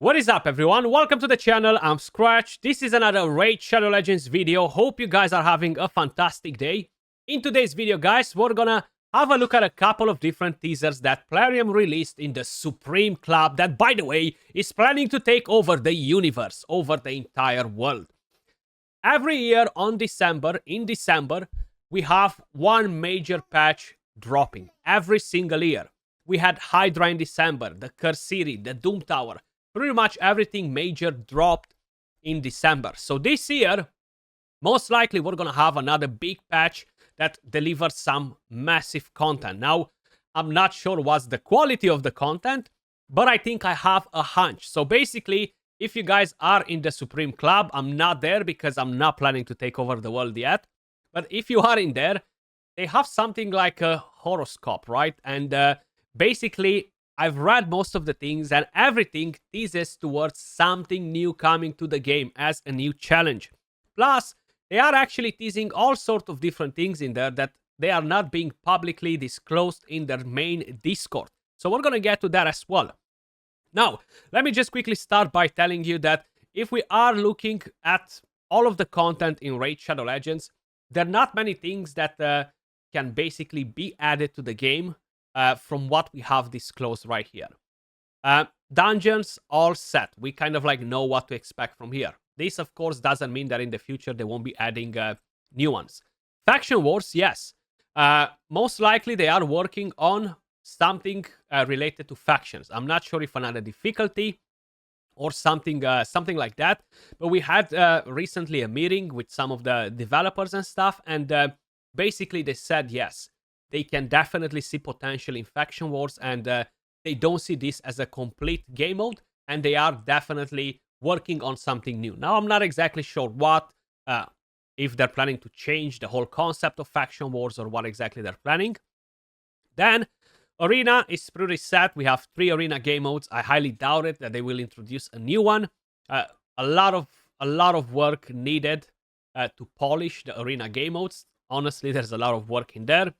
What is up, everyone? Welcome to the channel. I'm Skratch. This is another Raid Shadow Legends video. Hope you guys are having a fantastic day. In today's video, guys, we're gonna have a look at a couple of different teasers that Plarium released in the Supreme Club that, by the way, is planning to take over the universe, over the entire world. Every year in December, we have one major patch dropping. Every single year. We had Hydra in December, the Curse City, the Doom Tower. Pretty much everything major dropped in December. So this year, most likely we're going to have another big patch that delivers some massive content. Now, I'm not sure what's the quality of the content, but I think I have a hunch. So basically, if you guys are in the Supreme Club, I'm not there because I'm not planning to take over the world yet. But if you are in there, they have something like a horoscope, right? And basically, I've read most of the things and everything teases towards something new coming to the game as a new challenge. Plus, they are actually teasing all sorts of different things in there that they are not being publicly disclosed in their main Discord. So we're going to get to that as well. Now, let me just quickly start by telling you that if we are looking at all of the content in Raid Shadow Legends, there are not many things that can basically be added to the game. From what we have disclosed right here. Dungeons all set. We kind of like know what to expect from here. This, of course, doesn't mean that in the future they won't be adding new ones. Faction Wars, yes. Most likely they are working on something related to factions. I'm not sure if another difficulty or something like that. But we had recently a meeting with some of the developers and stuff. And basically they said yes. They can definitely see potential in Faction Wars, and they don't see this as a complete game mode, and they are definitely working on something new. Now, I'm not exactly sure what, if they're planning to change the whole concept of Faction Wars or what exactly they're planning. Then, Arena is pretty set. We have 3 Arena game modes. I highly doubt it that they will introduce a new one. A lot of work needed to polish the Arena game modes. Honestly, there's a lot of work in there.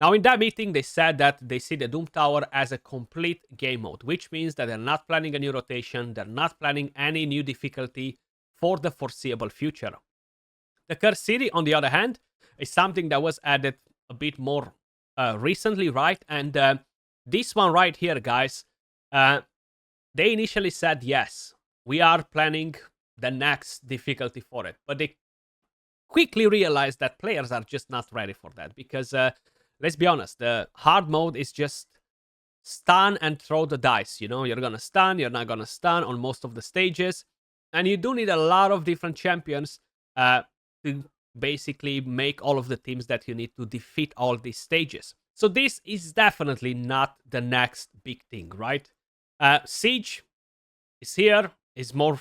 Now, in that meeting, they said that they see the Doom Tower as a complete game mode, which means that they're not planning a new rotation, they're not planning any new difficulty for the foreseeable future. The Curse City, on the other hand, is something that was added a bit more recently, right? And this one right here, guys, they initially said, yes, we are planning the next difficulty for it. But they quickly realized that players are just not ready for that because... let's be honest, the hard mode is just stun and throw the dice. You know, you're gonna stun, you're not gonna stun on most of the stages. And you do need a lot of different champions to basically make all of the teams that you need to defeat all these stages. So this is definitely not the next big thing, right? Siege is here, is more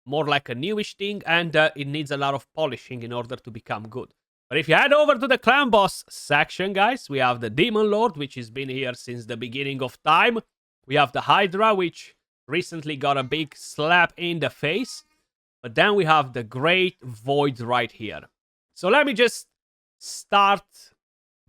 like a newish thing, and it needs a lot of polishing in order to become good. But if you head over to the Clan Boss section, guys, we have the Demon Lord, which has been here since the beginning of time. We have the Hydra, which recently got a big slap in the face. But then we have the Great Void right here. So let me just start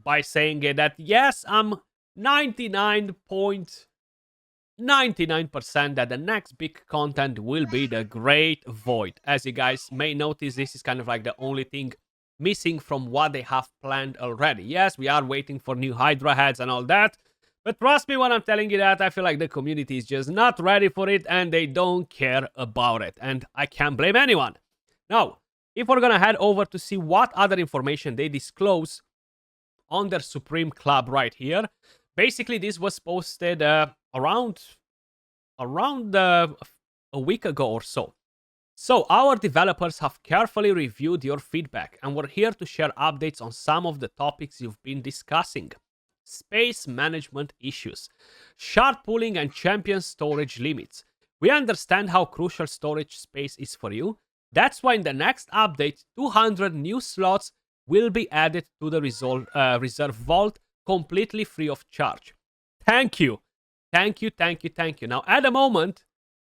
by saying that, yes, I'm 99.99% that the next big content will be the Great Void. As you guys may notice, this is kind of like the only thing missing from what they have planned already. Yes, we are waiting for new Hydra heads and all that, but trust me when I'm telling you that I feel like the community is just not ready for it and they don't care about it, and I can't blame anyone. Now, if we're gonna head over to see what other information they disclose on their Supreme Club right here, basically this was posted around a week ago or so. So, our developers have carefully reviewed your feedback, and we're here to share updates on some of the topics you've been discussing. Space management issues, shard pooling and champion storage limits. We understand how crucial storage space is for you. That's why in the next update, 200 new slots will be added to the reserve vault completely free of charge. Thank you. Thank you. Now, at the moment,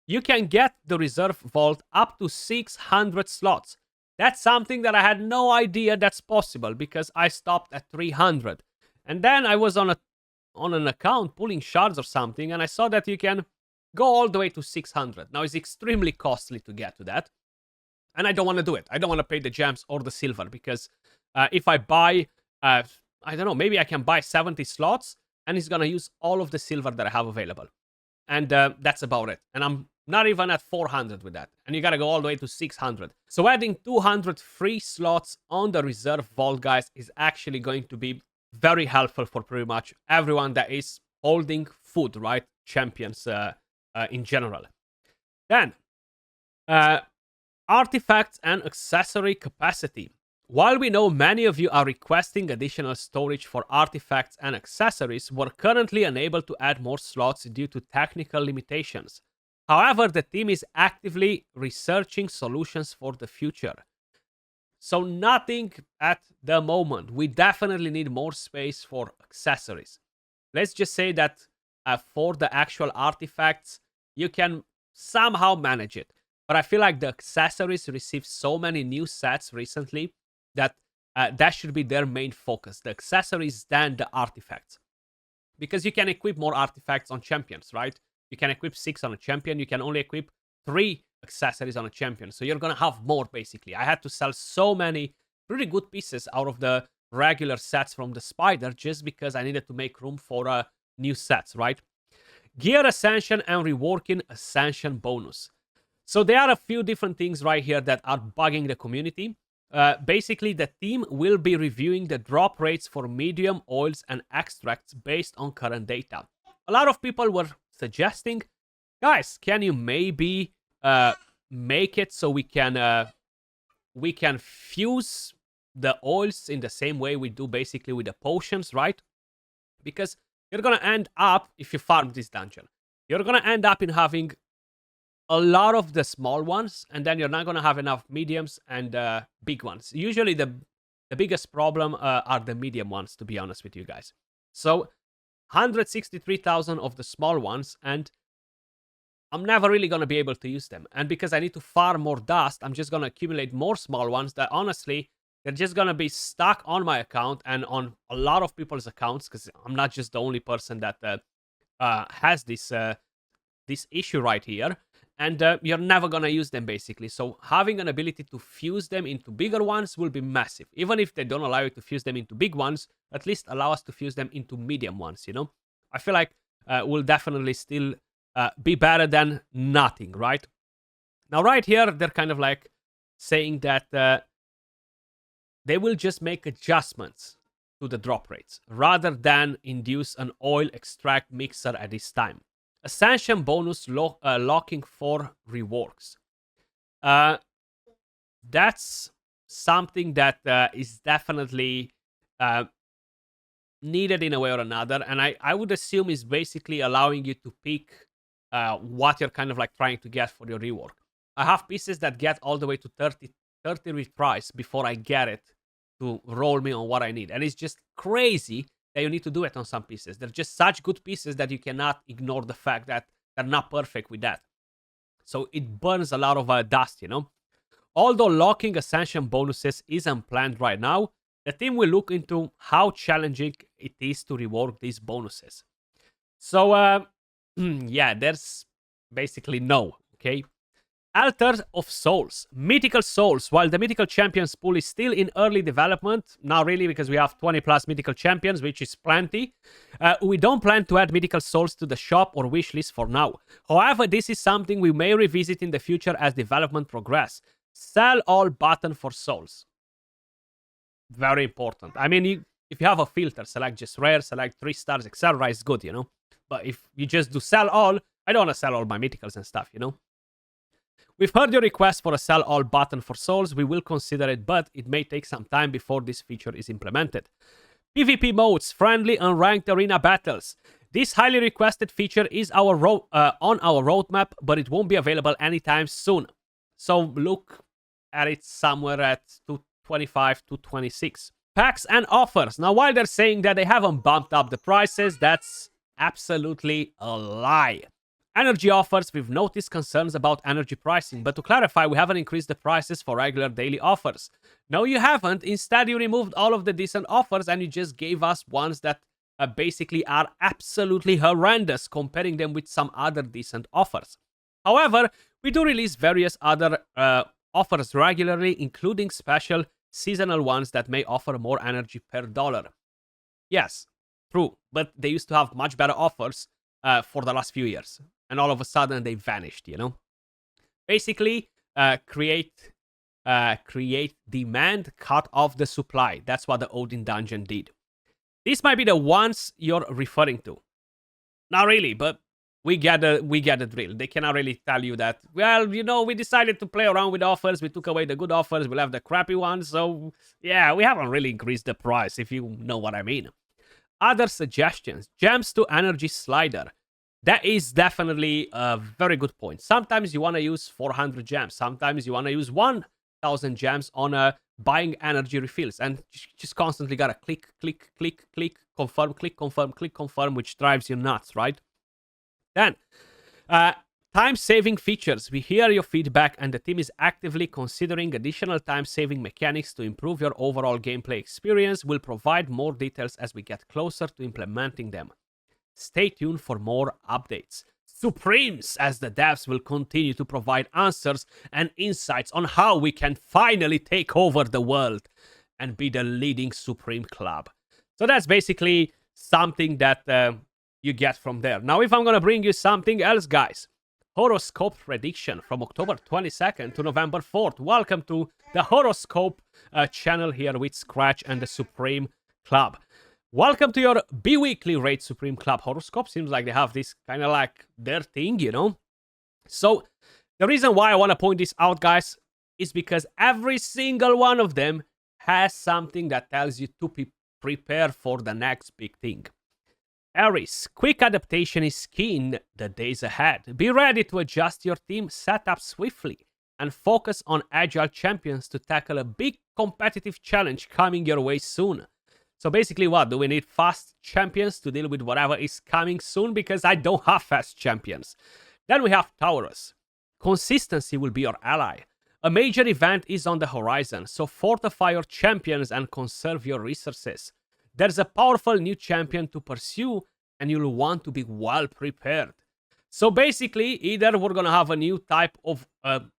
you can get the reserve vault up to 600 slots. That's something that I had no idea that's possible because I stopped at 300. And then I was on an account pulling shards or something, and I saw that you can go all the way to 600. Now, it's extremely costly to get to that. And I don't want to do it. I don't want to pay the gems or the silver because if I buy, I don't know, maybe I can buy 70 slots and it's going to use all of the silver that I have available. And that's about it. And I'm not even at 400 with that. And you got to go all the way to 600. So adding 200 free slots on the reserve vault, guys, is actually going to be very helpful for pretty much everyone that is holding food, right? Champions in general. Then, artifacts and accessory capacity. While we know many of you are requesting additional storage for artifacts and accessories, we're currently unable to add more slots due to technical limitations. However, the team is actively researching solutions for the future. So nothing at the moment. We definitely need more space for accessories. Let's just say that for the actual artifacts, you can somehow manage it. But I feel like the accessories received so many new sets recently that that should be their main focus. The accessories than the artifacts. Because you can equip more artifacts on champions, right? You can equip 6 on a champion. You can only equip 3 accessories on a champion. So you're going to have more, basically. I had to sell so many pretty good pieces out of the regular sets from the Spider just because I needed to make room for new sets, right? Gear Ascension and reworking Ascension bonus. So there are a few different things right here that are bugging the community. Basically, the team will be reviewing the drop rates for medium oils and extracts based on current data. A lot of people were suggesting, guys, can you maybe make it so we can fuse the oils in the same way we do basically with the potions, right? Because you're gonna end up, if you farm this dungeon, you're gonna end up in having a lot of the small ones, and then you're not gonna have enough mediums and big ones. Usually the biggest problem are the medium ones, to be honest with you guys. So 163,000 of the small ones, and I'm never really going to be able to use them. And because I need to farm more dust, I'm just going to accumulate more small ones that honestly, they're just going to be stuck on my account and on a lot of people's accounts, because I'm not just the only person that has this issue right here. And you're never going to use them, basically. So having an ability to fuse them into bigger ones will be massive. Even if they don't allow you to fuse them into big ones, at least allow us to fuse them into medium ones, you know? I feel like we'll definitely still be better than nothing, right? Now, right here, they're kind of like saying that they will just make adjustments to the drop rates rather than induce an oil extract mixer at this time. Ascension bonus locking for reworks. That's something that is definitely needed in a way or another, and I would assume is basically allowing you to pick what you're kind of like trying to get for your rework. I have pieces that get all the way to 30 retries before I get it to roll me on what I need, and it's just crazy that you need to do it on some pieces. They're just such good pieces that you cannot ignore the fact that they're not perfect with that. So it burns a lot of dust, you know? Although locking Ascension bonuses is unplanned right now, the team will look into how challenging it is to rework these bonuses. So, yeah, there's basically no, okay? Altar of Souls. Mythical Souls. While the Mythical Champions pool is still in early development, not really because we have 20 plus Mythical Champions, which is plenty, we don't plan to add Mythical Souls to the shop or wishlist for now. However, this is something we may revisit in the future as development progress. Sell all button for souls. Very important. I mean, if you have a filter, select just rare, select 3 stars, etc. is good, you know? But if you just do sell all, I don't want to sell all my mythicals and stuff, you know? We've heard your request for a sell all button for souls. We will consider it, but it may take some time before this feature is implemented. PvP modes, friendly unranked arena battles. This highly requested feature is on our roadmap, but it won't be available anytime soon. So look at it somewhere at 225 to 26. Packs and offers. Now, while they're saying that they haven't bumped up the prices, that's absolutely a lie. Energy offers, we've noticed concerns about energy pricing, but to clarify, we haven't increased the prices for regular daily offers. No, you haven't. Instead, you removed all of the decent offers and you just gave us ones that basically are absolutely horrendous comparing them with some other decent offers. However, we do release various other offers regularly, including special seasonal ones that may offer more energy per dollar. Yes, true, but they used to have much better offers for the last few years, and all of a sudden they vanished, you know? Basically, create demand, cut off the supply. That's what the Odin dungeon did. These might be the ones you're referring to. Not really, but we get the drill. They cannot really tell you that, well, you know, we decided to play around with offers. We took away the good offers. We left the crappy ones. So, yeah, we haven't really increased the price, if you know what I mean. Other suggestions. Gems to energy slider. That is definitely a very good point. Sometimes you want to use 400 gems. Sometimes you want to use 1,000 gems on buying energy refills. And just constantly got to click, confirm, click, confirm, which drives you nuts, right? Then, time-saving features. We hear your feedback and the team is actively considering additional time-saving mechanics to improve your overall gameplay experience. We'll provide more details as we get closer to implementing them. Stay tuned for more updates. Supremes, as the devs will continue to provide answers and insights on how we can finally take over the world and be the leading Supreme club. So that's basically something that you get from there. Now, if I'm going to bring you something else, guys, Horoscope prediction from October 22nd to November 4th. Welcome to the Horoscope channel here with Skratch and the Supreme Club. Welcome to your bi-weekly Raid Supreme Club horoscope. Seems like they have this kind of like their thing, you know? So, the reason why I want to point this out, guys, is because every single one of them has something that tells you to prepare for the next big thing. Aries, quick adaptation is key in the days ahead. Be ready to adjust your team setup swiftly and focus on agile champions to tackle a big competitive challenge coming your way soon. So basically what? Do we need fast champions to deal with whatever is coming soon? Because I don't have fast champions. Then we have Taurus. Consistency will be your ally. A major event is on the horizon, so fortify your champions and conserve your resources. There's a powerful new champion to pursue, and you'll want to be well prepared. So basically, either we're going to have a new type of an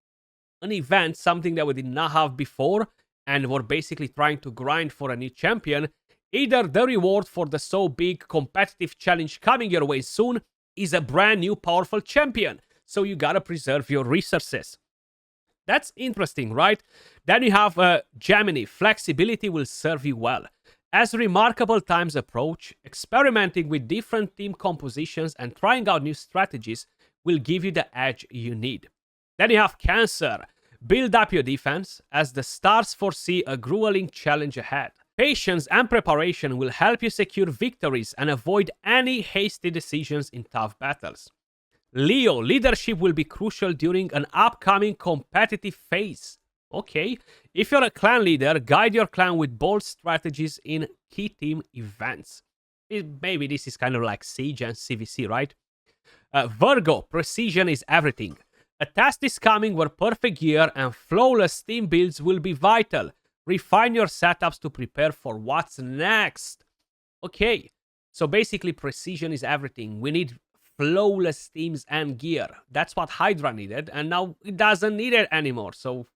event, something that we did not have before, and we're basically trying to grind for a new champion. Either the reward for the so big competitive challenge coming your way soon is a brand new powerful champion. So you gotta preserve your resources. That's interesting, right? Then you have Gemini. Flexibility will serve you well. As remarkable times approach, experimenting with different team compositions and trying out new strategies will give you the edge you need. Then you have Cancer. Build up your defense as the stars foresee a grueling challenge ahead. Patience and preparation will help you secure victories and avoid any hasty decisions in tough battles. Leo, leadership will be crucial during an upcoming competitive phase. Okay, if you're a clan leader, guide your clan with bold strategies in key team events. Maybe this is kind of like Siege and CVC, right? Virgo, precision is everything. A test is coming where perfect gear and flawless team builds will be vital. Refine your setups to prepare for what's next. Okay, so basically precision is everything. We need flawless teams and gear. That's what Hydra needed, and now it doesn't need it anymore. So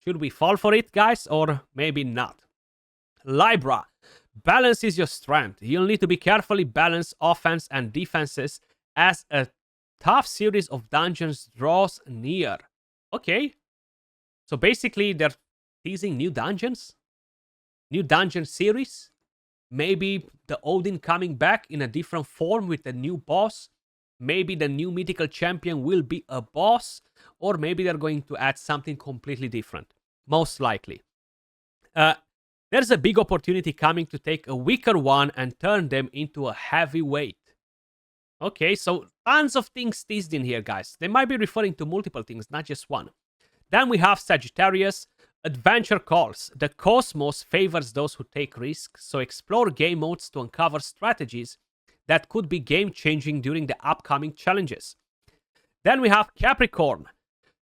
should we fall for it, guys, or maybe not? Libra, balance is your strength. You'll need to be carefully balance offense and defenses as a tough series of dungeons draws near. Okay, so basically they're teasing new dungeons, new dungeon series, maybe the Odin coming back in a different form with a new boss, maybe the new mythical champion will be a boss, or maybe they're going to add something completely different, most likely. There's a big opportunity coming to take a weaker one and turn them into a heavyweight. Okay, so tons of things teased in here, guys. They might be referring to multiple things, not just one. Then we have Sagittarius. Adventure calls. The cosmos favors those who take risks, so explore game modes to uncover strategies that could be game-changing during the upcoming challenges. Then we have Capricorn.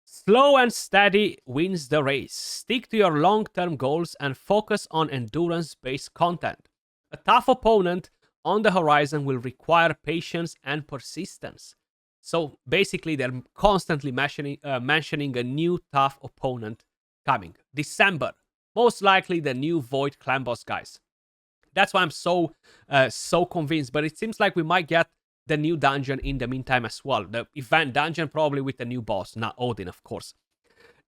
Slow and steady wins the race. Stick to your long-term goals and focus on endurance-based content. A tough opponent on the horizon will require patience and persistence. So basically, they're constantly mentioning a new tough opponent coming. December, most likely the new Void Clan boss, guys. That's why I'm so convinced. But it seems like we might get the new dungeon in the meantime as well. The event dungeon, probably with the new boss, not Odin, of course.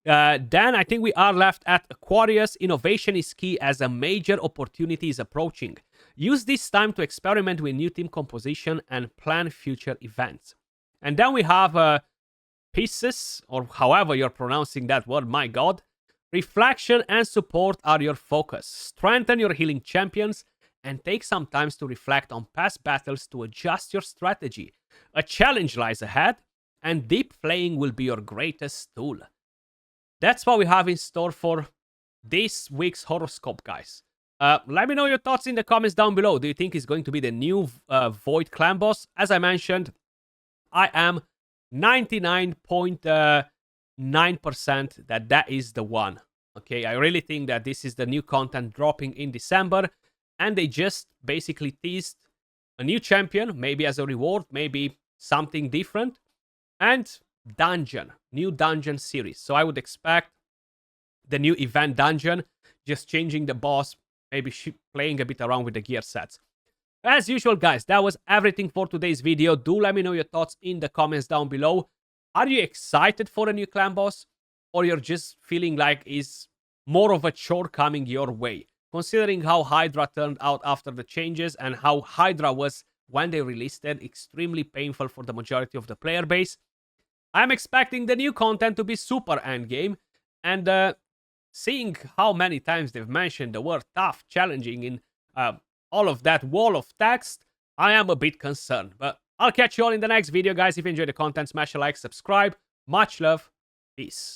Then I think we are left at Aquarius. Innovation is key as a major opportunity is approaching. Use this time to experiment with new team composition and plan future events. And then we have Pieces, or however you're pronouncing that word, my god. Reflection and support are your focus. Strengthen your healing champions and take some time to reflect on past battles to adjust your strategy. A challenge lies ahead, and deep playing will be your greatest tool. That's what we have in store for this week's horoscope, guys. Let me know your thoughts in the comments down below. Do you think it's going to be the new Void Clan boss? As I mentioned, I am 99.9% that is the one. Okay, I really think that this is the new content dropping in December, and they just basically teased a new champion, maybe as a reward, maybe something different, and new dungeon series. So I would expect the new event dungeon, just changing the boss, maybe playing a bit around with the gear sets. As usual, guys, that was everything for today's video. Do let me know your thoughts in the comments down below. Are you excited for a new clan boss? Or you're just feeling like it's more of a chore coming your way? Considering how Hydra turned out after the changes and how Hydra was when they released it, extremely painful for the majority of the player base. I'm expecting the new content to be super endgame. And seeing how many times they've mentioned the word tough, challenging in all of that wall of text, I am a bit concerned. But I'll catch you all in the next video, guys. If you enjoyed the content, smash a like, subscribe. Much love. Peace.